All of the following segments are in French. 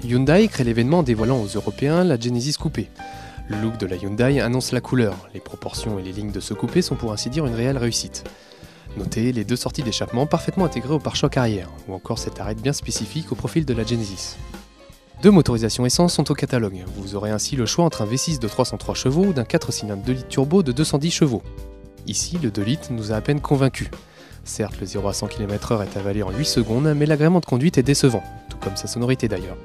Hyundai crée l'événement en dévoilant aux Européens la Genesis Coupé. Le look de la Hyundai annonce la couleur, les proportions et les lignes de ce coupé sont pour ainsi dire une réelle réussite. Notez les deux sorties d'échappement parfaitement intégrées au pare-choc arrière, ou encore cette arête bien spécifique au profil de la Genesis. Deux motorisations essence sont au catalogue, vous aurez ainsi le choix entre un V6 de 303 chevaux ou d'un 4 cylindres 2 litres turbo de 210 chevaux. Ici, le 2 litres nous a à peine convaincus. Certes, le 0 à 100 km/h est avalé en 8 secondes, mais l'agrément de conduite est décevant, tout comme sa sonorité d'ailleurs.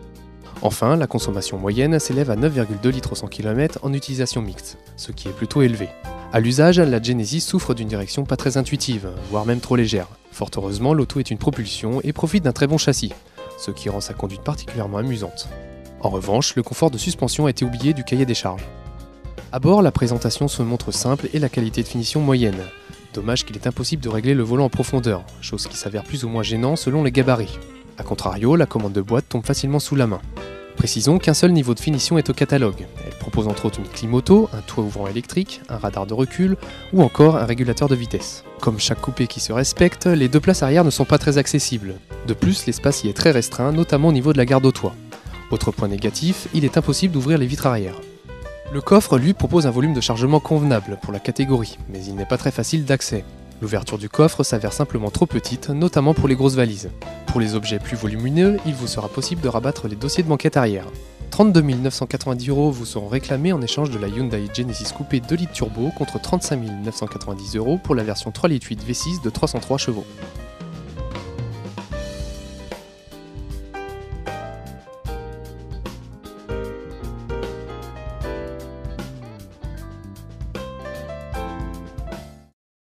Enfin, la consommation moyenne s'élève à 9,2 litres au 100 km en utilisation mixte, ce qui est plutôt élevé. À l'usage, la Genesis souffre d'une direction pas très intuitive, voire même trop légère. Fort heureusement, l'auto est une propulsion et profite d'un très bon châssis, ce qui rend sa conduite particulièrement amusante. En revanche, le confort de suspension a été oublié du cahier des charges. À bord, la présentation se montre simple et la qualité de finition moyenne. Dommage qu'il est impossible de régler le volant en profondeur, chose qui s'avère plus ou moins gênant selon les gabarits. A contrario, la commande de boîte tombe facilement sous la main. Précisons qu'un seul niveau de finition est au catalogue. Elle propose entre autres une clim auto, un toit ouvrant électrique, un radar de recul ou encore un régulateur de vitesse. Comme chaque coupé qui se respecte, les deux places arrière ne sont pas très accessibles. De plus, l'espace y est très restreint, notamment au niveau de la garde au toit. Autre point négatif, il est impossible d'ouvrir les vitres arrière. Le coffre, lui, propose un volume de chargement convenable pour la catégorie, mais il n'est pas très facile d'accès. L'ouverture du coffre s'avère simplement trop petite, notamment pour les grosses valises. Pour les objets plus volumineux, il vous sera possible de rabattre les dossiers de banquette arrière. 32 990 € vous seront réclamés en échange de la Hyundai Genesis Coupé 2 litres turbo contre 35 990 € pour la version 3 litres 8 V6 de 303 chevaux.